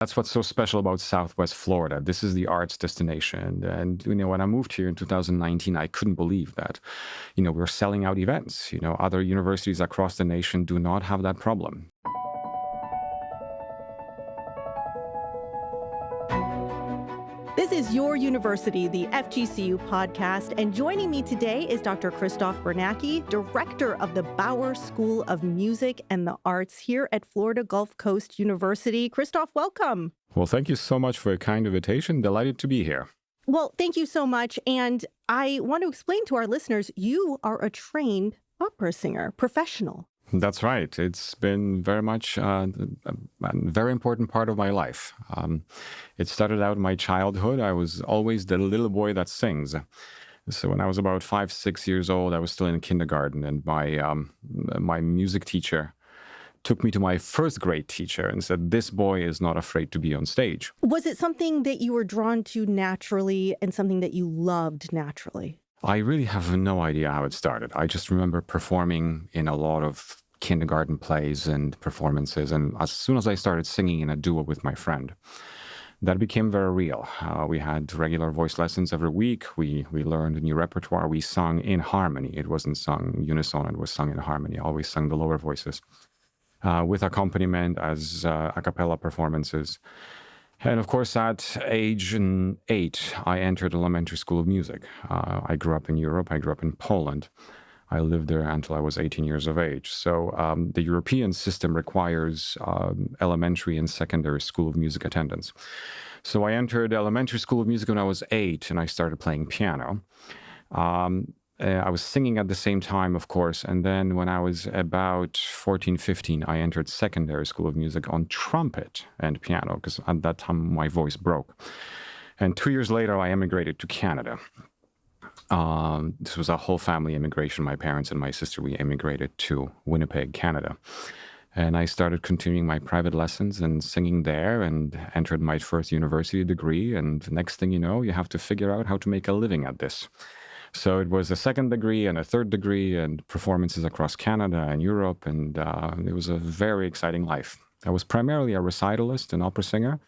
That's what's so special about Southwest Florida. This is the arts destination. And, when I moved here in 2019, I couldn't believe that, we're selling out events. Other universities across the nation do not have that problem. This is Your University, the FGCU Podcast, and joining me today is Dr. Krzysztof Biernacki, Director of the Bauer School of Music and the Arts here at Florida Gulf Coast University. Krzysztof, welcome. Well, thank you so much for a kind invitation. Delighted to be here. Well, thank you so much. And I want to explain to our listeners, you are a trained opera singer, professional. That's right. It's been very much a very important part of my life. It started out in my childhood. I was always the little boy that sings. So when I was about 5, 6 years old, I was still in kindergarten, and my music teacher took me to my first grade teacher and said, "This boy is not afraid to be on stage." Was it something that you were drawn to naturally and something that you loved naturally? I really have no idea how it started. I just remember performing in a lot of kindergarten plays and performances. And as soon as I started singing in a duo with my friend, that became very real. We had regular voice lessons every week. We learned a new repertoire. We sung in harmony. It wasn't sung unison. It was sung in harmony. I always sung the lower voices with accompaniment as a cappella performances. And of course, at age 8, I entered elementary school of music. I grew up in Europe. I grew up in Poland. I lived there until I was 18 years of age. So the European system requires elementary and secondary school of music attendance. So I entered elementary school of music when I was 8, and I started playing piano. I was singing at the same time, of course. And then when I was about 14, 15, I entered secondary school of music on trumpet and piano, because at that time my voice broke. And 2 years later, I emigrated to Canada. This was a whole family immigration. My parents and my sister, we immigrated to Winnipeg, Canada. And I started continuing my private lessons and singing there and entered my first university degree. And next thing you know, you have to figure out how to make a living at this. So it was a second degree and a third degree and performances across Canada and Europe. And it was a very exciting life. I was primarily a recitalist and opera singer.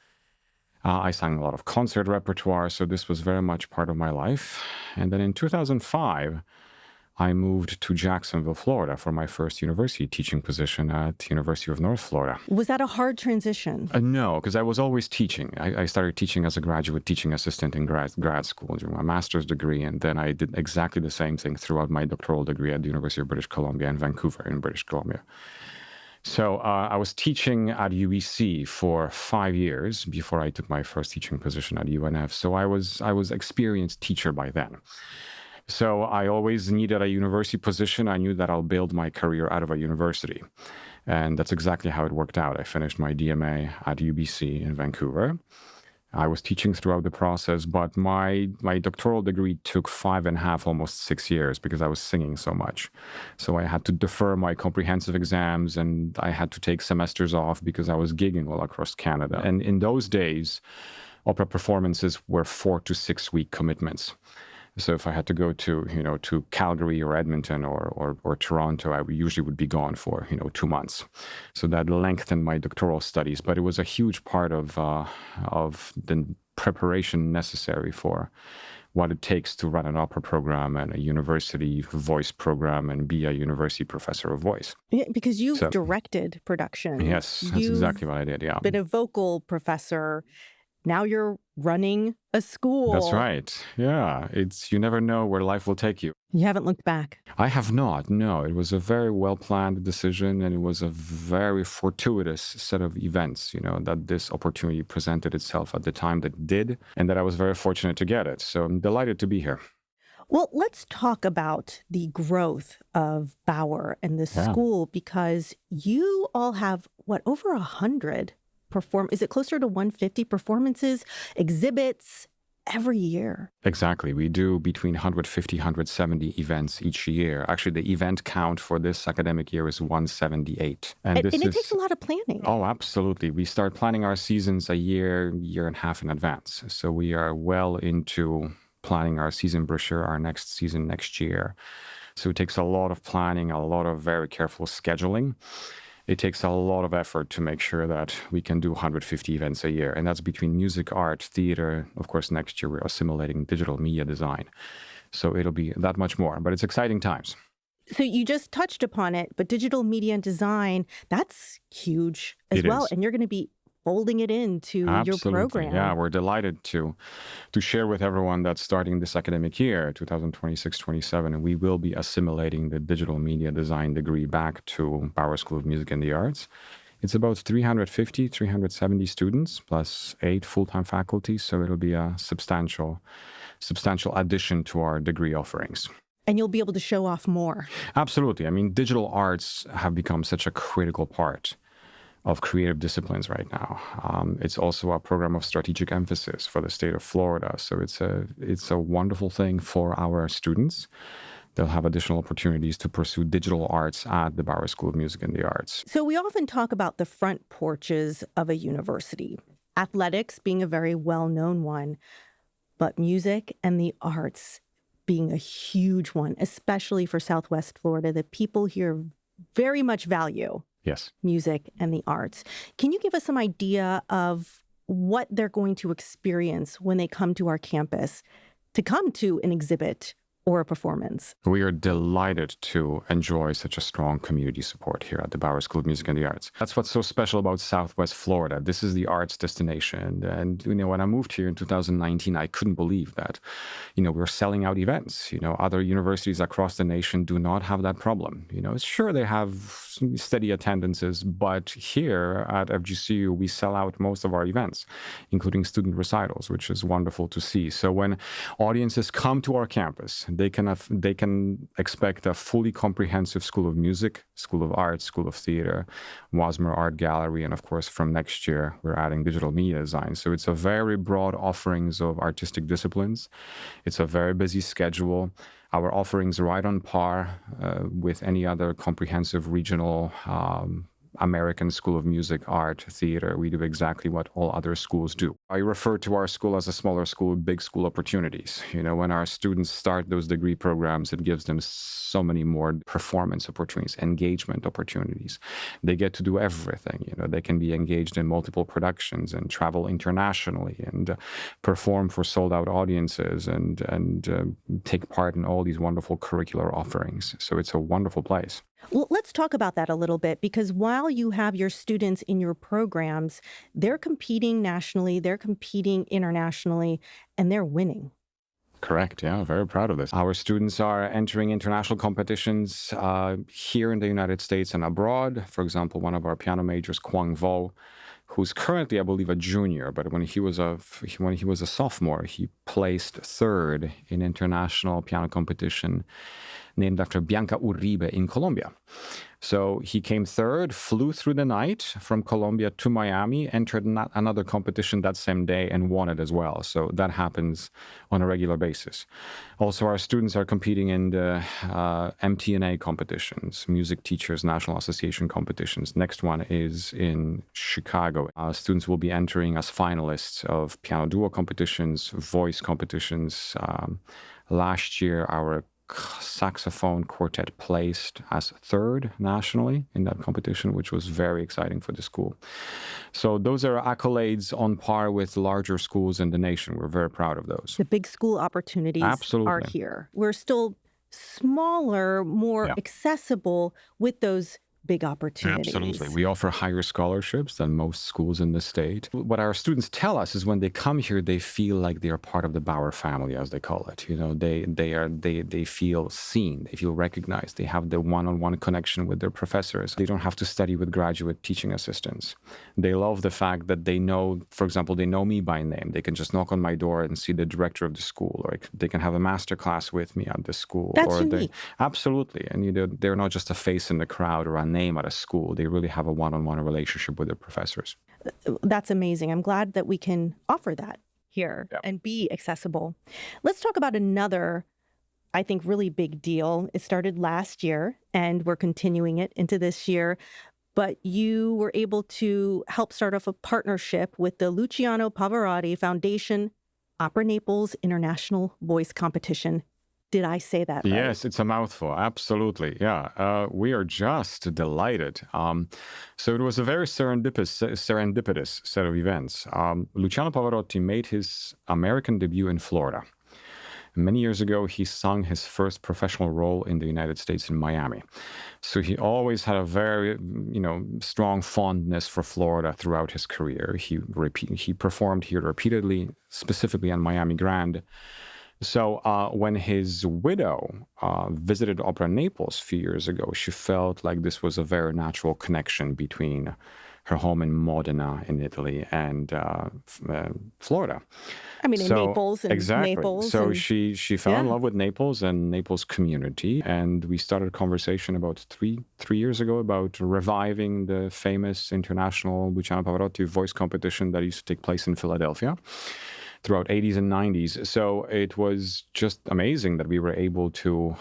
I sang a lot of concert repertoire, so this was very much part of my life. And then in 2005, I moved to Jacksonville, Florida for my first university teaching position at the University of North Florida. Was that a hard transition? No, because I was always teaching. I started teaching as a graduate teaching assistant in grad school during my master's degree, and then I did exactly the same thing throughout my doctoral degree at the University of British Columbia in Vancouver in British Columbia. So I was teaching at UBC for 5 years before I took my first teaching position at UNF. So I was experienced teacher by then. So I always needed a university position. I knew that I'll build my career out of a university. And that's exactly how it worked out. I finished my DMA at UBC in Vancouver. I was teaching throughout the process, but my doctoral degree took 5.5, almost 6 years because I was singing so much. So I had to defer my comprehensive exams, and I had to take semesters off because I was gigging all across Canada. And in those days, opera performances were 4 to 6 week commitments. So if I had to go to Calgary or Edmonton or Toronto, I usually would be gone for 2 months. So that lengthened my doctoral studies, but it was a huge part of the preparation necessary for what it takes to run an opera program and a university voice program and be a university professor of voice. Yeah, because you've directed production. Yes, that's exactly what I did. Yeah, been a vocal professor. Now you're running a school. That's right. Yeah. You never know where life will take you. You haven't looked back. I have not. No, it was a very well-planned decision, and it was a very fortuitous set of events, that this opportunity presented itself at the time that it did, and that I was very fortunate to get it. So I'm delighted to be here. Well, let's talk about the growth of Bauer and the school, because you all have, over 100 is it closer to 150 performances, exhibits every year? Exactly. We do between 150, 170 events each year. Actually, the event count for this academic year is 178. And it takes a lot of planning. Oh, absolutely. We start planning our seasons a year and a half in advance. So we are well into planning our season brochure, our next season next year. So it takes a lot of planning, a lot of very careful scheduling. It takes a lot of effort to make sure that we can do 150 events a year. And that's between music, art, theater. Of course, next year we're assimilating digital media design. So it'll be that much more, but it's exciting times. So you just touched upon it, but digital media and design, that's huge as well. And you're going to be folding it into your program. Yeah, we're delighted to share with everyone that starting this academic year, 2026-27, we will be assimilating the digital media design degree back to Bauer School of Music and the Arts. It's about 350, 370 students plus 8 full-time faculty, so it'll be a substantial addition to our degree offerings. And you'll be able to show off more. Absolutely. I mean, digital arts have become such a critical part of creative disciplines right now. It's also a program of strategic emphasis for the state of Florida. So it's a wonderful thing for our students. They'll have additional opportunities to pursue digital arts at the Bauer School of Music and the Arts. So we often talk about the front porches of a university, athletics being a very well-known one, but music and the arts being a huge one, especially for Southwest Florida. The people here very much value music and the arts. Can you give us some idea of what they're going to experience when they come to our campus to come to an exhibit or a performance? We are delighted to enjoy such a strong community support here at the Bauer School of Music and the Arts. That's what's so special about Southwest Florida. This is the arts destination. And, when I moved here in 2019, I couldn't believe that, we're selling out events. Other universities across the nation do not have that problem. Sure, they have steady attendances, but here at FGCU, we sell out most of our events, including student recitals, which is wonderful to see. So when audiences come to our campus, they can expect a fully comprehensive School of Music, School of Arts, School of Theater, Wasmer Art Gallery, and of course, from next year, we're adding digital media design. So it's a very broad offerings of artistic disciplines. It's a very busy schedule. Our offerings are right on par with any other comprehensive regional American School of Music, Art, Theater. We do exactly what all other schools do. I refer to our school as a smaller school with big school opportunities. When our students start those degree programs, it gives them so many more performance opportunities, engagement opportunities. They get to do everything. They can be engaged in multiple productions and travel internationally and perform for sold-out audiences and take part in all these wonderful curricular offerings. So it's a wonderful place. Well, let's talk about that a little bit, because while you have your students in your programs, they're competing nationally, they're competing internationally, and they're winning. Correct. Yeah, very proud of this. Our students are entering international competitions here in the United States and abroad. For example, one of our piano majors, Kwang Vo, who's currently, I believe, a junior, but when he was a sophomore, he placed third in international piano competition named after Bianca Uribe in Colombia. So he came third, flew through the night from Colombia to Miami, entered another competition that same day and won it as well. So that happens on a regular basis. Also, our students are competing in the MTNA competitions, Music Teachers National Association competitions. Next one is in Chicago. Students will be entering as finalists of piano duo competitions, voice competitions. Last year, our saxophone quartet placed as third nationally in that competition, which was very exciting for the school. So those are accolades on par with larger schools in the nation. We're very proud of those. The big school opportunities are here. We're still smaller, more accessible with those big opportunities. Absolutely. We offer higher scholarships than most schools in the state. What our students tell us is when they come here, they feel like they are part of the Bauer family, as they call it. They feel seen, they feel recognized, they have the one-on-one connection with their professors. They don't have to study with graduate teaching assistants. They love the fact that they know, for example, they know me by name. They can just knock on my door and see the director of the school, or they can have a master class with me at the school. That's unique. Absolutely. And they're not just a face in the crowd or a name at a school. They really have a one-on-one relationship with their professors. That's amazing. I'm glad that we can offer that here and be accessible. Let's talk about another, I think, really big deal. It started last year and we're continuing it into this year. But you were able to help start off a partnership with the Luciano Pavarotti Foundation Opera Naples International Voice Competition. did I say that right? Yes, it's a mouthful. Absolutely. Yeah. We are just delighted. So it was a very serendipitous set of events. Luciano Pavarotti made his American debut in Florida. Many years ago, he sung his first professional role in the United States in Miami. So he always had a very, strong fondness for Florida throughout his career. He performed here repeatedly, specifically on Miami Grand. So when his widow visited Opera Naples a few years ago, she felt like this was a very natural connection between her home in Modena in Italy and Florida. I mean, in Naples and exactly. Naples. So and, she fell in love with Naples and Naples community, and we started a conversation about three years ago about reviving the famous international Luciano Pavarotti voice competition that used to take place in Philadelphia throughout 80s and 90s. So it was just amazing that we were able to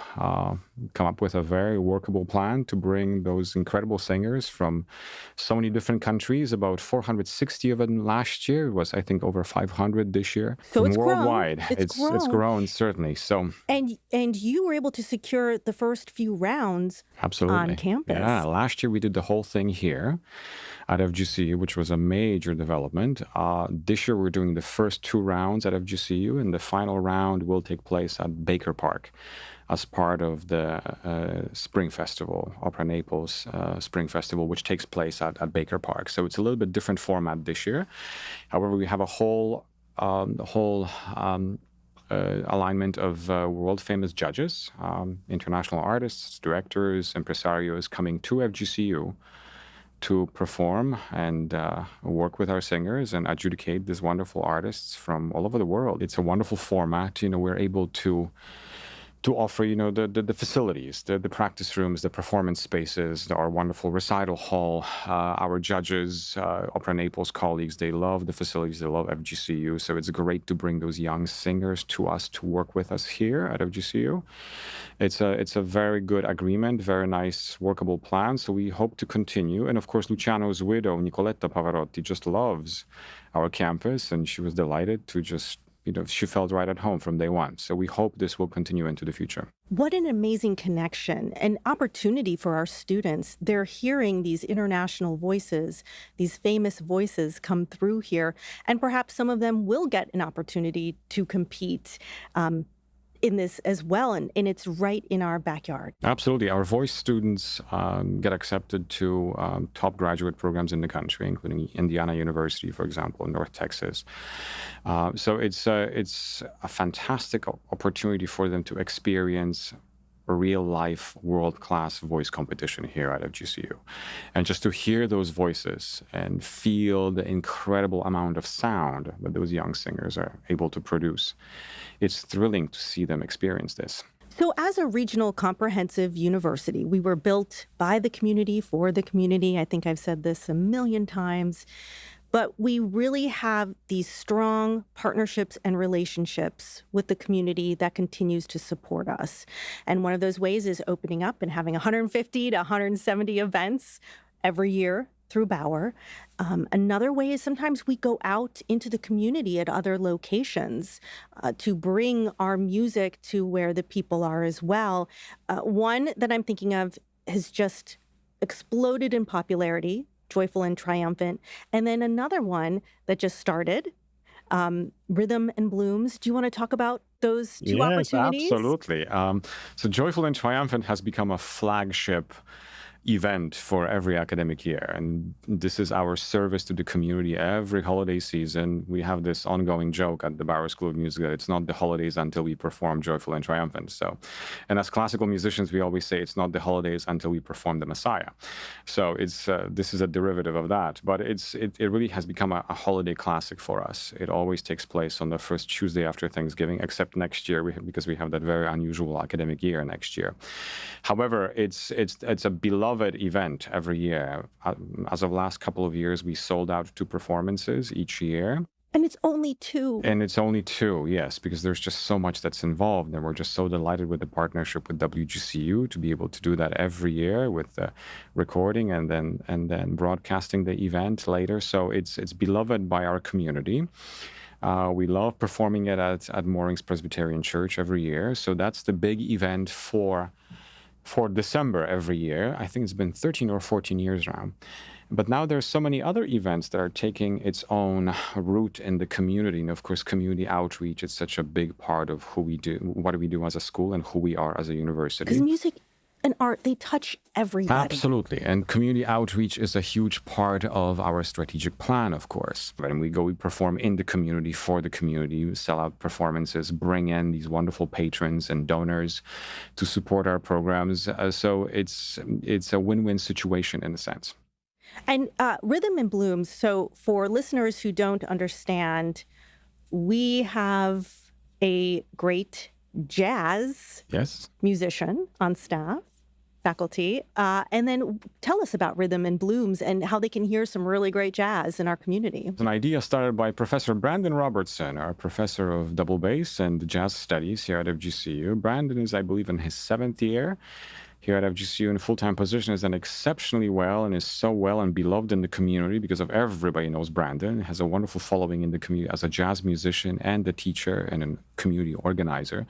come up with a very workable plan to bring those incredible singers from so many different countries, about 460 of them last year. It was, I think, over 500 this year. So it's worldwide. Grown. It's grown, certainly. So and you were able to secure the first few rounds on campus. Yeah, last year we did the whole thing here at FGCU, which was a major development. This year we're doing the first 2 rounds at FGCU, and the final round will take place at Baker Park as part of the Spring Festival, Opera Naples Spring Festival, which takes place at Baker Park. So it's a little bit different format this year. However, we have a whole alignment of world-famous judges, international artists, directors, impresarios coming to FGCU to perform and work with our singers and adjudicate these wonderful artists from all over the world. It's a wonderful format. We're able to offer, the facilities, the practice rooms, the performance spaces, our wonderful recital hall. Our judges, Opera Naples colleagues, they love the facilities, they love FGCU. So it's great to bring those young singers to us to work with us here at FGCU. It's a very good agreement, very nice workable plan. So we hope to continue. And of course, Luciano's widow, Nicoletta Pavarotti, just loves our campus, and she was delighted to just she felt right at home from day one. So we hope this will continue into the future. What an amazing connection and opportunity for our students. They're hearing these international voices, these famous voices come through here, and perhaps some of them will get an opportunity to compete in this as well, and it's right in our backyard. Absolutely. Our voice students get accepted to top graduate programs in the country, including Indiana University, for example, in North Texas. So it's a fantastic opportunity for them to experience a real-life, world-class voice competition here at FGCU. And just to hear those voices and feel the incredible amount of sound that those young singers are able to produce, it's thrilling to see them experience this. So as a regional comprehensive university, we were built by the community, for the community. I think I've said this a million times. But we really have these strong partnerships and relationships with the community that continues to support us. And one of those ways is opening up and having 150 to 170 events every year through Bauer. Another way is sometimes we go out into the community at other locations to bring our music to where the people are as well. One that I'm thinking of has just exploded in popularity, Joyful and Triumphant. And then another one that just started, Rhythm and Blooms. Do you want to talk about those two opportunities? Yes, absolutely. So Joyful and Triumphant has become a flagship event for every academic year. And this is our service to the community every holiday season. We have this ongoing joke at the Bauer School of Music that it's not the holidays until we perform Joyful and Triumphant. So, and as classical musicians, we always say it's not the holidays until we perform the Messiah. So it's this is a derivative of that, but it really has become a holiday classic for us. It always takes place on the first Tuesday after Thanksgiving, except next year because we have that very unusual academic year next year. However, it's a beloved event every year. As of last couple of years, we sold out 2 performances each year. And it's only 2. And it's only 2, yes, because there's just so much that's involved. And we're just so delighted with the partnership with WGCU to be able to do that every year with the recording and then broadcasting the event later. So it's beloved by our community. We love performing it at Moorings Presbyterian Church every year. So that's the big event for December every year. I think it's been 13 or 14 years now. But now there's so many other events that are taking its own route in the community. And of course, community outreach is such a big part of who we do, what we do as a school and who we are as a university. Because music and art, they touch everybody. Absolutely. And community outreach is a huge part of our strategic plan, of course. When we perform in the community, for the community, we sell out performances, bring in these wonderful patrons and donors to support our programs. So it's a win-win situation in a sense. And Rhythm and Blooms, so for listeners who don't understand, we have a great jazz musician on staff, faculty. And then tell us about Rhythm and Blooms and how they can hear some really great jazz in our community. An idea started by Professor Brandon Robertson, our professor of double bass and jazz studies here at FGCU. Brandon is, I believe, in his 7th year here at FGCU in a full-time position, has done exceptionally well and is so well and beloved in the community because of everybody knows Brandon. He has a wonderful following in the community as a jazz musician and a teacher and a community organizer.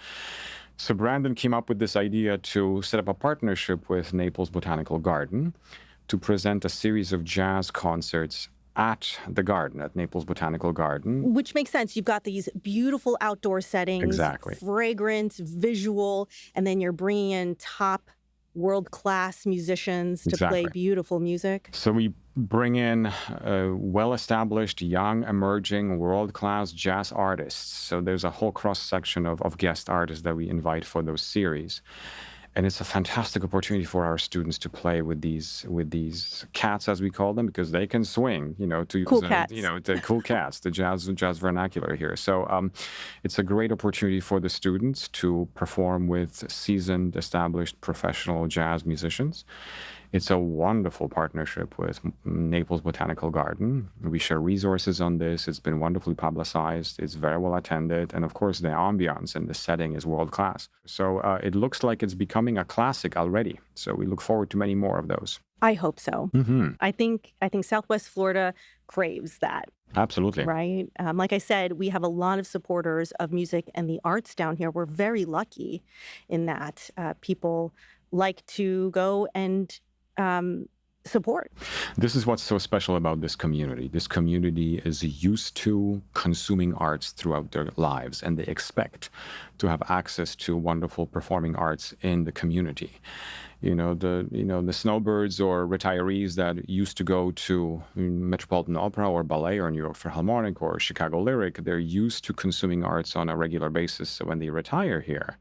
So Brandon came up with this idea to set up a partnership with Naples Botanical Garden to present a series of jazz concerts at the garden, at Naples Botanical Garden. Which makes sense. You've got these beautiful outdoor settings, exactly, fragrant, visual, and then you're bringing in top world-class musicians to play beautiful music. So we bring in well-established, young, emerging, world-class jazz artists. So there's a whole cross-section of guest artists that we invite for those series. And it's a fantastic opportunity for our students to play with these cats, as we call them, because they can swing, to cool cats. The cool cats, the jazz vernacular here. So it's a great opportunity for the students to perform with seasoned, established, professional jazz musicians. It's a wonderful partnership with Naples Botanical Garden. We share resources on this. It's been wonderfully publicized. It's very well attended. And of course, the ambiance and the setting is world class. So it looks like it's becoming a classic already. So we look forward to many more of those. I hope so. Mm-hmm. I think Southwest Florida craves that. Absolutely. Right? Like I said, we have a lot of supporters of music and the arts down here. We're very lucky in that people like to go and support. This is what's so special about this community. This community is used to consuming arts throughout their lives, and they expect to have access to wonderful performing arts in the community. The snowbirds or retirees that used to go to Metropolitan Opera or ballet or New York Philharmonic or Chicago Lyric, they're used to consuming arts on a regular basis. So when they retire here,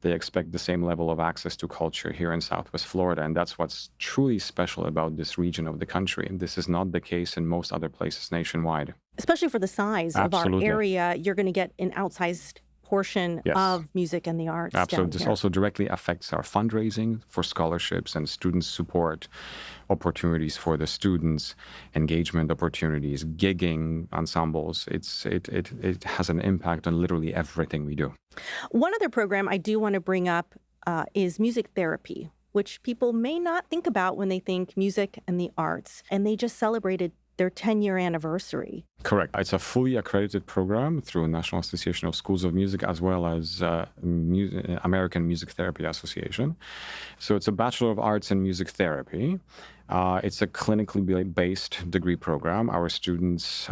they expect the same level of access to culture here in Southwest Florida. And that's what's truly special about this region of the country. And this is not the case in most other places nationwide. Especially for the size Absolutely. of our area, you're going to get an outsized portion of music and the arts. Absolutely. This also directly affects our fundraising for scholarships and student support opportunities for the students, engagement opportunities, gigging ensembles. It has an impact on literally everything we do. One other program I do want to bring up is music therapy, which people may not think about when they think music and the arts. And they just celebrated their 10-year anniversary. Correct. It's a fully accredited program through National Association of Schools of Music as well as American Music Therapy Association. So it's a Bachelor of Arts in Music Therapy. It's a clinically based degree program. Our students,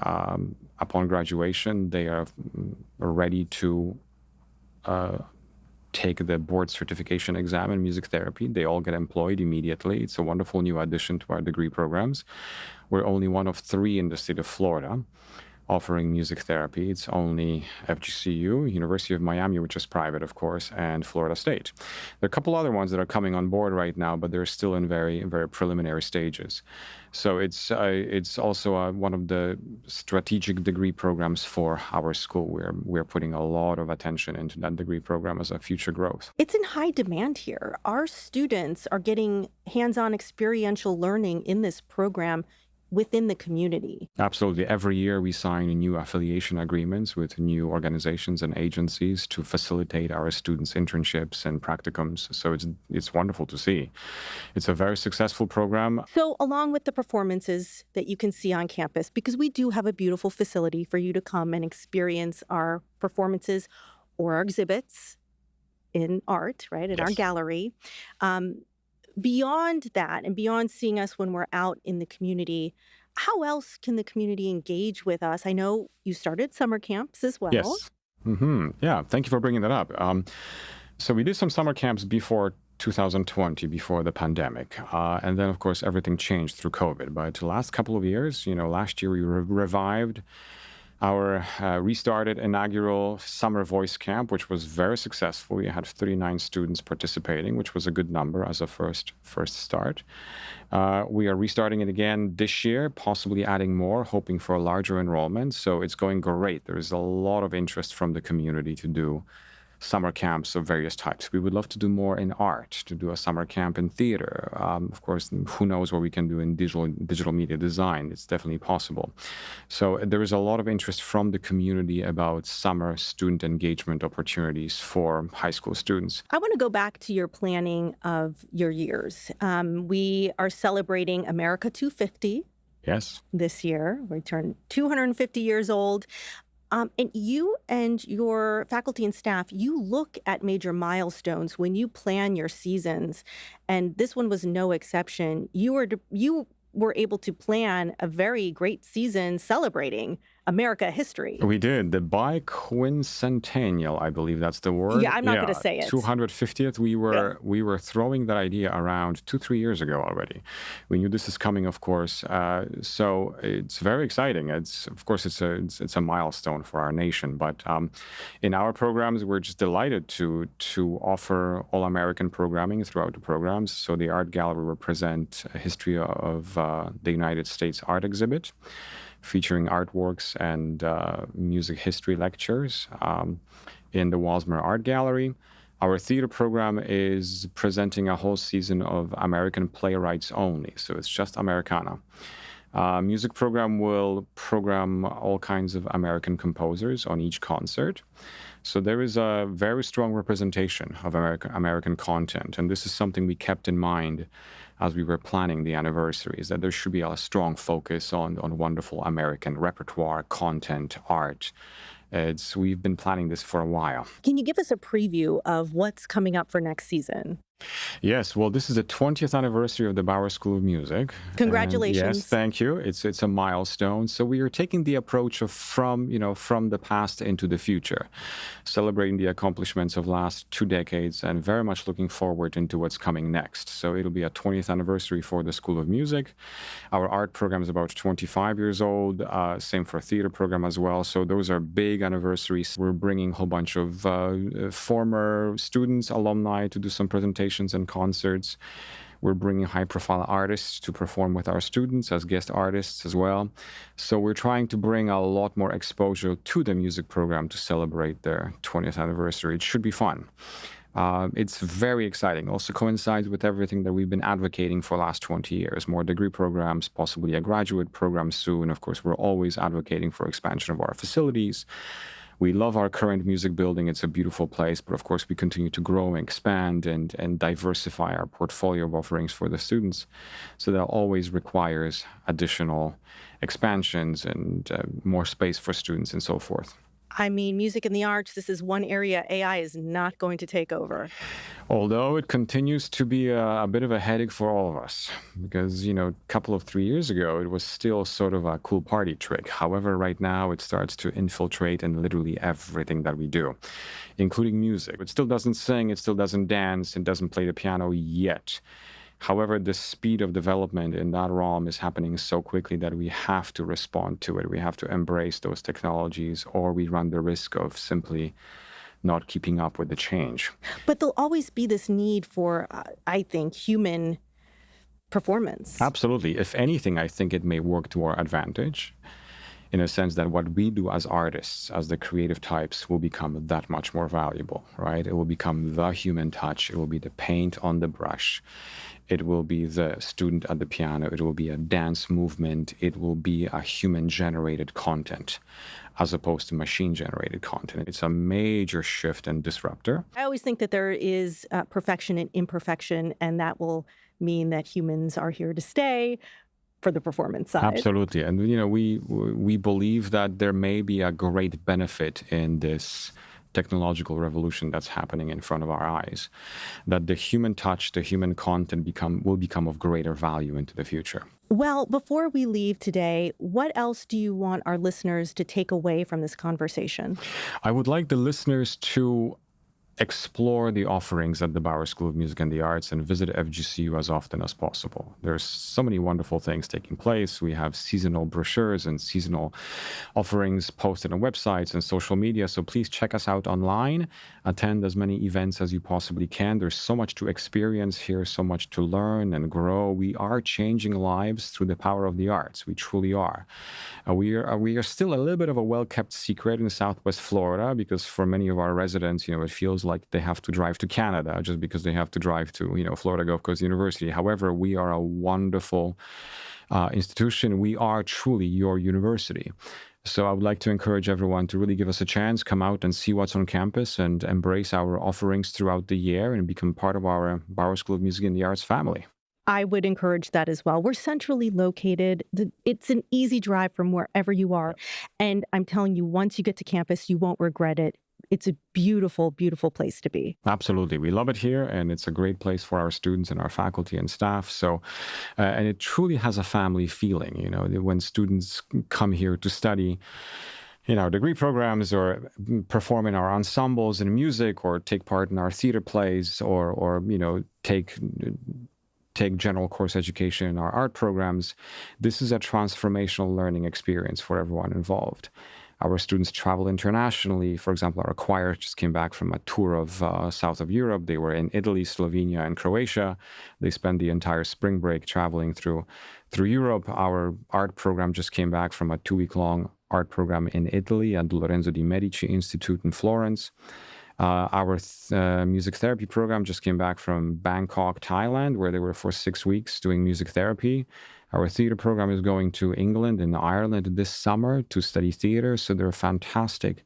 upon graduation, they are ready to take the board certification exam in music therapy. They all get employed immediately. It's a wonderful new addition to our degree programs. We're only one of 3 in the state of Florida offering music therapy. It's only FGCU, University of Miami, which is private, of course, and Florida State. There are a couple other ones that are coming on board right now, but they're still in very, very preliminary stages. So it's also one of the strategic degree programs for our school. We're putting a lot of attention into that degree program as a future growth. It's in high demand here. Our students are getting hands-on experiential learning in this program within the community. Absolutely. Every year we sign new affiliation agreements with new organizations and agencies to facilitate our students' internships and practicums. So it's wonderful to see. It's a very successful program. So along with the performances that you can see on campus, because we do have a beautiful facility for you to come and experience our performances or our exhibits in art, right, in our gallery. Beyond that and beyond seeing us when we're out in the community, how else can the community engage with us? I know you started summer camps as well. Yes. Yeah, thank you for bringing that up. So we did some summer camps before 2020, before the pandemic. And then, of course, everything changed through COVID. But the last couple of years, last year we revived our restarted inaugural summer voice camp, which was very successful. We had 39 students participating, which was a good number as a first start. We are restarting it again this year, possibly adding more, hoping for a larger enrollment. So it's going great. There's a lot of interest from the community to do summer camps of various types. We would love to do more in art, to do a summer camp in theater. Of course, who knows what we can do in digital media design. It's definitely possible. So there is a lot of interest from the community about summer student engagement opportunities for high school students. I want to go back to your planning of your years. We are celebrating America 250. Yes. This year. We turned 250 years old. And you and your faculty and staff, you look at major milestones when you plan your seasons, and this one was no exception. You were able to plan a very great season celebrating America history. We did. The biquincentennial, I believe that's the word. Yeah, I'm not going to say it. 250th. We were throwing that idea around 2-3 years ago already. We knew this is coming, of course. So it's very exciting. It's a milestone for our nation. But in our programs, we're just delighted to offer all-American programming throughout the programs. So the art gallery will present a history of the United States art exhibit, featuring artworks and music history lectures in the Wasmer Art Gallery. Our theater program is presenting a whole season of American playwrights only, so it's just Americana. Music program will program all kinds of American composers on each concert. So there is a very strong representation of American content, and this is something we kept in mind as we were planning the anniversaries, that there should be a strong focus on wonderful American repertoire, content, art. We've been planning this for a while. Can you give us a preview of what's coming up for next season? Yes, well, this is the 20th anniversary of the Bauer School of Music. Congratulations. And yes, thank you. It's a milestone. So we are taking the approach of from the past into the future, celebrating the accomplishments of last 2 decades and very much looking forward into what's coming next. So it'll be a 20th anniversary for the School of Music. Our art program is about 25 years old, same for theater program as well. So those are big anniversaries. We're bringing a whole bunch of former students, alumni to do some presentations and concerts. We're bringing high-profile artists to perform with our students as guest artists as well. So we're trying to bring a lot more exposure to the music program to celebrate their 20th anniversary. It should be fun. It's very exciting. Also coincides with everything that we've been advocating for the last 20 years. More degree programs, possibly a graduate program soon. Of course, we're always advocating for expansion of our facilities. We love our current music building. It's a beautiful place, but of course we continue to grow and expand and diversify our portfolio of offerings for the students. So that always requires additional expansions and more space for students and so forth. I mean, music and the arts, this is one area AI is not going to take over. Although it continues to be a bit of a headache for all of us, because, a couple of 3 years ago, it was still sort of a cool party trick. However, right now it starts to infiltrate in literally everything that we do, including music. It still doesn't sing, it still doesn't dance, it doesn't play the piano yet. However, the speed of development in that realm is happening so quickly that we have to respond to it. We have to embrace those technologies, or we run the risk of simply not keeping up with the change. But there'll always be this need for, I think, human performance. Absolutely. If anything, I think it may work to our advantage, in a sense that what we do as artists, as the creative types, will become that much more valuable, right? It will become the human touch. It will be the paint on the brush. It will be the student at the piano. It will be a dance movement. It will be a human-generated content as opposed to machine-generated content. It's a major shift and disruptor. I always think that there is perfection and imperfection, and that will mean that humans are here to stay for the performance side. Absolutely. And, we believe that there may be a great benefit in this technological revolution that's happening in front of our eyes, that the human touch, the human content will become of greater value into the future. Well, before we leave today, what else do you want our listeners to take away from this conversation? I would like the listeners to explore the offerings at the Bauer School of Music and the Arts and visit FGCU as often as possible. There's so many wonderful things taking place. We have seasonal brochures and seasonal offerings posted on websites and social media. So please check us out online. Attend as many events as you possibly can. There's so much to experience here, so much to learn and grow. We are changing lives through the power of the arts. We truly are. We are still a little bit of a well-kept secret in Southwest Florida because for many of our residents, it feels like they have to drive to Canada just because they have to drive to, Florida Gulf Coast University. However, we are a wonderful institution. We are truly your university. So I would like to encourage everyone to really give us a chance, come out and see what's on campus and embrace our offerings throughout the year and become part of our Bauer School of Music and the Arts family. I would encourage that as well. We're centrally located. It's an easy drive from wherever you are. And I'm telling you, once you get to campus, you won't regret it. It's a beautiful, beautiful place to be. Absolutely. We love it here, and it's a great place for our students and our faculty and staff. So, and it truly has a family feeling, when students come here to study in our degree programs or perform in our ensembles in music or take part in our theater plays or take general course education in our art programs. This is a transformational learning experience for everyone involved. Our students travel internationally. For example, our choir just came back from a tour of south of Europe. They were in Italy, Slovenia, and Croatia. They spent the entire spring break traveling through Europe. Our art program just came back from a 2-week-long art program in Italy at the Lorenzo di Medici Institute in Florence. Our music therapy program just came back from Bangkok, Thailand, where they were for 6 weeks doing music therapy. Our theater program is going to England and Ireland this summer to study theater. So there are fantastic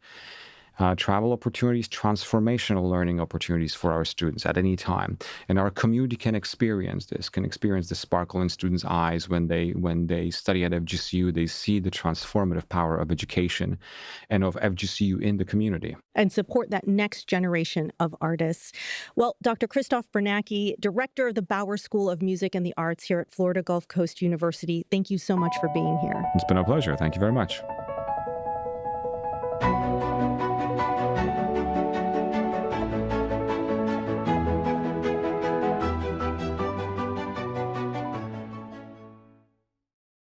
travel opportunities, transformational learning opportunities for our students at any time. And our community can experience the sparkle in students' eyes when they study at FGCU. They see the transformative power of education and of FGCU in the community. And support that next generation of artists. Well, Dr. Krzysztof Biernacki, Director of the Bauer School of Music and the Arts here at Florida Gulf Coast University, thank you so much for being here. It's been a pleasure. Thank you very much.